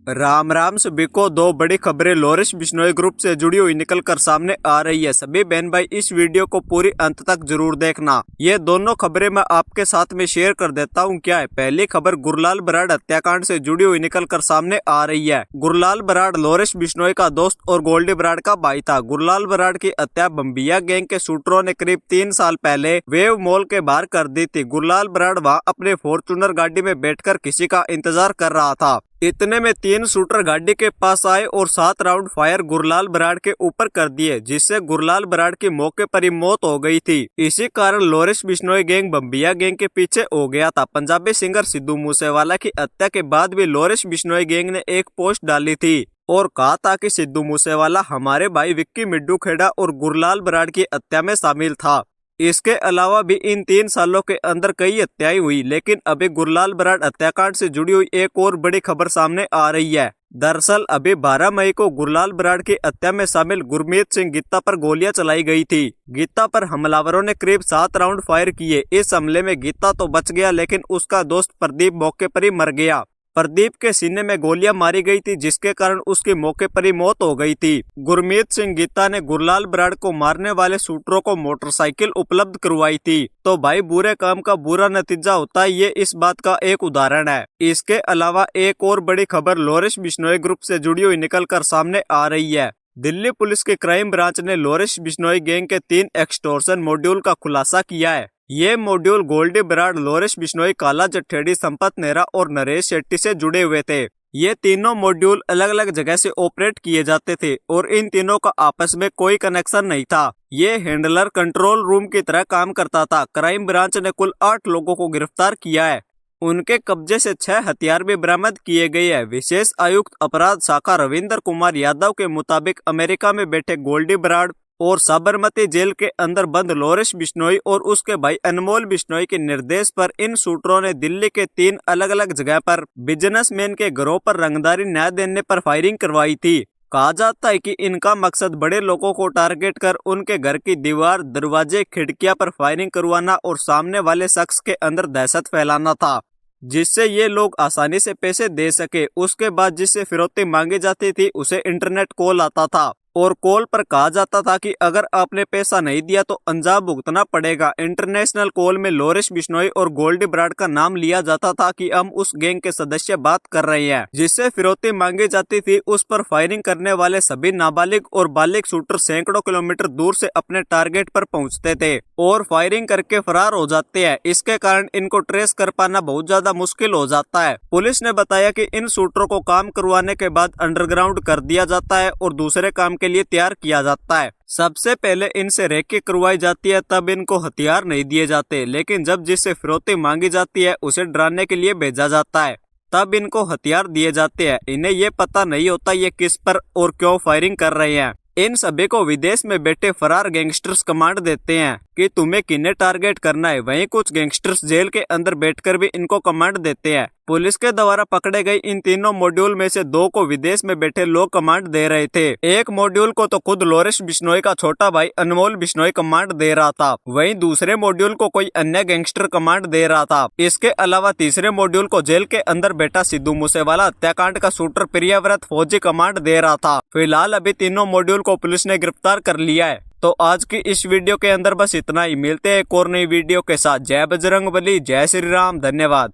राम राम सभी को। दो बड़ी खबरें लोरिश बिश्नोई ग्रुप से जुड़ी हुई निकलकर सामने आ रही है। सभी बहन भाई इस वीडियो को पूरी अंत तक जरूर देखना। ये दोनों खबरें मैं आपके साथ में शेयर कर देता हूँ। क्या है पहली खबर, गुरलाल बराड़ हत्याकांड से जुड़ी हुई निकलकर सामने आ रही है। गुरलाल बराड़ लोरिश बिश्नोई का दोस्त और गोल्डी बराड़ का भाई था। गुरलाल बराड़ की हत्या बम्बिया गैंग के शूटरों ने करीब 3 साल पहले वेव मॉल के बाहर कर दी थी। गुरलाल बराड़ वहाँ अपने फॉर्चूनर गाड़ी में बैठकर किसी का इंतजार कर रहा था। इतने में 3 शूटर गाड़ी के पास आए और 7 राउंड फायर गुरलाल बराड़ के ऊपर कर दिए, जिससे गुरलाल बराड़ की मौके पर ही मौत हो गई थी। इसी कारण लोरिश बिश्नोई गैंग बम्बिया गैंग के पीछे हो गया था। पंजाबी सिंगर सिद्धू मूसेवाला की हत्या के बाद भी लोरिश बिश्नोई गैंग ने एक पोस्ट डाली थी और कहा था कि सिद्धू मूसेवाला हमारे भाई विक्की मिड्डू खेड़ा और गुरलाल बराड़ की हत्या में शामिल था। इसके अलावा भी इन 3 सालों के अंदर कई हत्याएं हुई, लेकिन अभी गुरलाल बराड़ हत्याकांड से जुड़ी हुई एक और बड़ी खबर सामने आ रही है। दरअसल अभी 12 मई को गुरलाल बराड़ की हत्या में शामिल गुरमीत सिंह गित्ता पर गोलियां चलाई गई थी। गित्ता पर हमलावरों ने करीब 7 राउंड फायर किए। इस हमले में गित्ता तो बच गया, लेकिन उसका दोस्त प्रदीप मौके पर ही मर गया। प्रदीप के सीने में गोलियां मारी गई थी, जिसके कारण उसकी मौके पर ही मौत हो गई थी। गुरमीत सिंह गित्ता ने गुरलाल बराड़ को मारने वाले शूटरों को मोटरसाइकिल उपलब्ध करवाई थी। तो भाई बुरे काम का बुरा नतीजा होता है, ये इस बात का एक उदाहरण है। इसके अलावा एक और बड़ी खबर लोरिश बिश्नोई ग्रुप से जुड़ी हुई निकलकर सामने आ रही है। दिल्ली पुलिस के क्राइम ब्रांच ने लोरिश बिश्नोई गैंग के 3 एक्सटॉर्शन मॉड्यूल का खुलासा किया है। ये मॉड्यूल गोल्डी बराड़, लोरिश बिश्नोई, काला जठेड़ी, संपत नेहरा और नरेश शेट्टी से जुड़े हुए थे। ये तीनों मॉड्यूल अलग अलग जगह से ऑपरेट किए जाते थे और इन तीनों का आपस में कोई कनेक्शन नहीं था। ये हैंडलर कंट्रोल रूम की तरह काम करता था। क्राइम ब्रांच ने कुल 8 लोगों को गिरफ्तार किया है। उनके कब्जे से 6 हथियार भी बरामद किए गए हैं। विशेष आयुक्त अपराध शाखा रविंदर कुमार यादव के मुताबिक अमेरिका में बैठे गोल्डी बराड़ और साबरमती जेल के अंदर बंद लोरिश बिश्नोई और उसके भाई अनमोल बिश्नोई के निर्देश पर इन शूटरों ने दिल्ली के 3 अलग अलग जगह पर बिजनेसमैन के घरों पर रंगदारी न्याय देने पर फायरिंग करवाई थी। कहा जाता है कि इनका मकसद बड़े लोगों को टारगेट कर उनके घर की दीवार, दरवाजे, खिड़कियां पर फायरिंग करवाना और सामने वाले शख्स के अंदर दहशत फैलाना था, जिससे ये लोग आसानी से पैसे दे सके। उसके बाद जिससे फिरौती मांगी जाती थी उसे इंटरनेट कॉल आता था और कॉल पर कहा जाता था कि अगर आपने पैसा नहीं दिया तो अंजाम भुगतना पड़ेगा। इंटरनेशनल कॉल में लोरिश बिश्नोई और गोल्डी बराड़ का नाम लिया जाता था कि हम उस गैंग के सदस्य बात कर रहे हैं, जिससे फिरौती मांगी जाती थी। उस पर फायरिंग करने वाले सभी नाबालिग और बालिग शूटर सैकड़ों किलोमीटर दूर से अपने टारगेट पर पहुंचते थे और फायरिंग करके फरार हो जाते हैं। इसके कारण इनको ट्रेस कर पाना बहुत ज्यादा मुश्किल हो जाता है। पुलिस ने बताया कि इन शूटरों को काम करवाने के बाद अंडरग्राउंड कर दिया जाता है और दूसरे काम के लिए तैयार किया जाता है। सबसे पहले इनसे रेकी करवाई जाती है, तब इनको हथियार नहीं दिए जाते, लेकिन जब जिससे फिरौती मांगी जाती है उसे डराने के लिए भेजा जाता है, तब इनको हथियार दिए जाते हैं। इन्हें ये पता नहीं होता ये किस पर और क्यों फायरिंग कर रहे हैं। इन सभी को विदेश में बैठे फरार गैंगस्टर्स कमांड देते हैं कि तुम्हें किन्हें टारगेट करना है। वहीं कुछ गैंगस्टर्स जेल के अंदर बैठकर भी इनको कमांड देते हैं। पुलिस के द्वारा पकड़े गए इन तीनों मॉड्यूल में से 2 को विदेश में बैठे लोग कमांड दे रहे थे। एक मॉड्यूल को तो खुद लोरिश बिश्नोई का छोटा भाई अनमोल बिश्नोई कमांड दे रहा था, वहीं दूसरे मॉड्यूल को कोई अन्य गैंगस्टर कमांड दे रहा था। इसके अलावा तीसरे मॉड्यूल को जेल के अंदर बैठा सिद्धू मूसेवाला हत्याकांड का शूटर प्रियव्रत फौजी कमांड दे रहा था। फिलहाल अभी तीनों मॉड्यूल को पुलिस ने गिरफ्तार कर लिया है। तो आज की इस वीडियो के अंदर बस इतना ही। मिलते हैं एक और नई वीडियो के साथ। जय बजरंगबली, जय श्री राम, धन्यवाद।